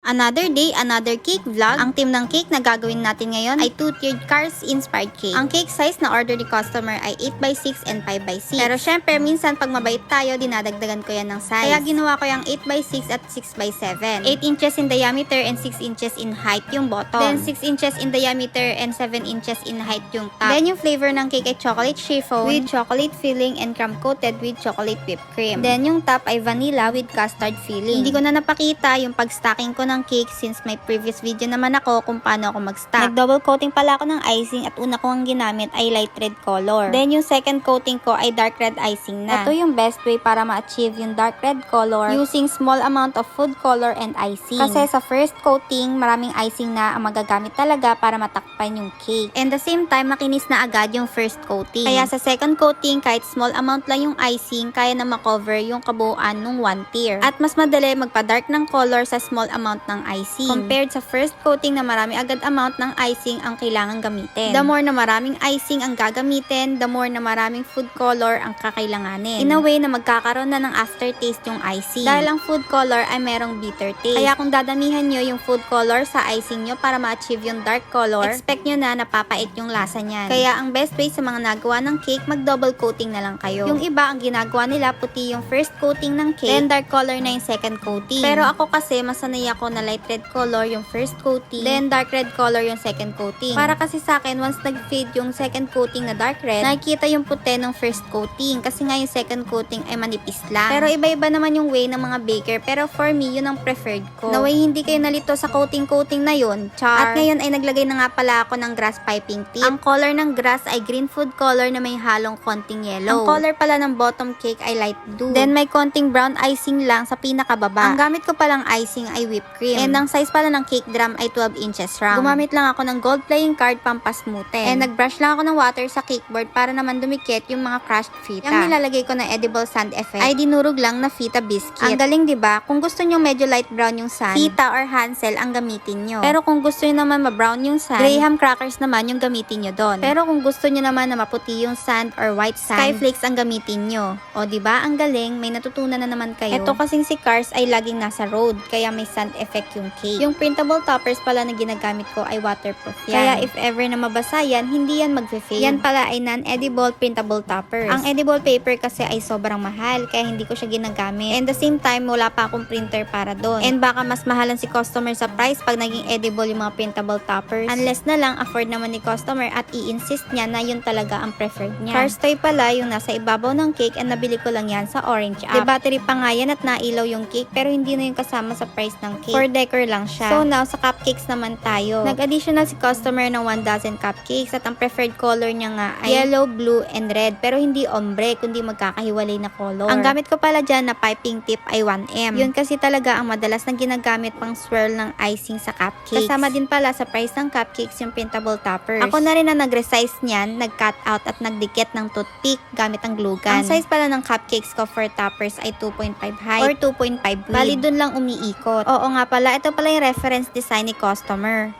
Another day, another cake vlog. Ang team ng cake na gagawin natin ngayon ay 2-tiered Cars inspired cake. Ang cake size na order ni customer ay 8x6 and 5x6. Pero syempre, minsan pag mabait tayo, dinadagdagan ko yan ng size. Kaya ginawa ko yung 8x6 at 6x7. 8 inches in diameter and 6 inches in height yung bottom. Then 6 inches in diameter and 7 inches in height yung top. Then yung flavor ng cake ay chocolate chiffon with chocolate filling and crumb coated with chocolate whipped cream. Then yung top ay vanilla with custard filling. Hindi ko na napakita yung pag-stacking ko ng cake since may previous video naman ako kung paano ako mag-stack. Nag-double coating pala ako ng icing at una ko ang ginamit ay light red color. Then yung second coating ko ay dark red icing na. Ito yung best way para ma-achieve yung dark red color using small amount of food color and icing. Kasi sa first coating, maraming icing na ang magagamit talaga para matakpan yung cake. And the same time, makinis na agad yung first coating. Kaya sa second coating, kahit small amount lang yung icing, kaya na makover yung kabuuan ng one tier. At mas madali magpa-dark ng color sa small amount ng icing. Compared sa first coating na marami agad amount ng icing ang kailangan gamitin. The more na maraming icing ang gagamitin, the more na maraming food color ang kakailanganin. In a way na magkakaroon na ng aftertaste yung icing. Dahil ang food color ay merong bitter taste. Kaya kung dadamihan nyo yung food color sa icing nyo para ma-achieve yung dark color, expect nyo na napapait yung lasa niyan. Kaya ang best way sa mga nagawa ng cake, mag-double coating na lang kayo. Yung iba, ang ginagawa nila, puti yung first coating ng cake, then dark color na yung second coating. Pero ako kasi, masanay ako na light red color yung first coating, then dark red color yung second coating. Para kasi sa akin, once nag-fade yung second coating na dark red, nakikita yung puti ng first coating. Kasi nga yung second coating ay manipis lang. Pero iba-iba naman yung way ng mga baker. Pero for me, yun ang preferred ko. Naway hindi kayo nalito sa coating-coating na yun. Char. At ngayon ay naglagay na nga pala ako ng grass piping tip. Ang color ng grass ay green food color na may halong konting yellow. Ang color pala ng bottom cake ay light blue. Then may konting brown icing lang sa pinakababa. Ang gamit ko palang icing ay whipped cream. And ang size pala ng cake drum ay 12 inches round. Gumamit lang ako ng gold playing card pampasmoothen. And nagbrush lang ako ng water sa cake board para naman dumikit yung mga crushed fita. Yung nilalagay ko ng edible sand effect ay dinurog lang na fita biscuit. Ang galing, diba? Kung gusto nyo medyo light brown yung sand, fita or hansel ang gamitin nyo. Pero kung gusto nyo naman ma-brown yung sand, graham crackers naman yung gamitin nyo doon. Pero kung gusto nyo naman na maputi yung sand or white sand, skyflakes ang gamitin nyo. O diba? Ang galing, may natutunan na naman kayo. Ito kasing si Cars ay laging nasa road, kaya may sand effect yung cake. Yung printable toppers pala na ginagamit ko ay waterproof yan. Kaya if ever na mabasa yan, hindi yan mag-fade. Yan pala ay non-edible printable toppers. Ang edible paper kasi ay sobrang mahal, kaya hindi ko siya ginagamit. And the same time, wala pa akong printer para doon. And baka mas mahalan si customer sa price pag naging edible yung mga printable toppers. Unless na lang, afford naman ni customer at i-insist niya na yun talaga ang preferred niya. Cars toy pala yung nasa ibabaw ng cake and nabili ko lang yan sa Orange App. Battery pa nga yan at nailaw yung cake pero hindi na yung kasama sa price ng cake. For decor lang siya. So now, sa cupcakes naman tayo. Nag-additional si customer ng 1 dozen cupcakes at ang preferred color niya nga ay yellow, blue, and red. Pero hindi ombre, kundi magkakahiwalay na color. Ang gamit ko pala dyan na piping tip ay 1M. Yun kasi talaga ang madalas na ginagamit pang swirl ng icing sa cupcakes. Kasama din pala sa price ng cupcakes yung printable toppers. Ako na rin na nag-resize niyan, nag-cut out at nagdikit ng toothpick gamit ang glue gun. Ang size pala ng cupcakes ko for toppers ay 2.5 height or 2.5 width. Bali dun lang umiikot. Oo nga pala, ito pala yung reference design ni customer.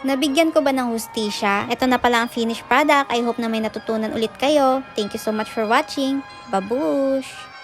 Nabigyan ko ba ng hustisya? Ito na pala ang finished product. I hope na may natutunan ulit kayo. Thank you so much for watching. Babush!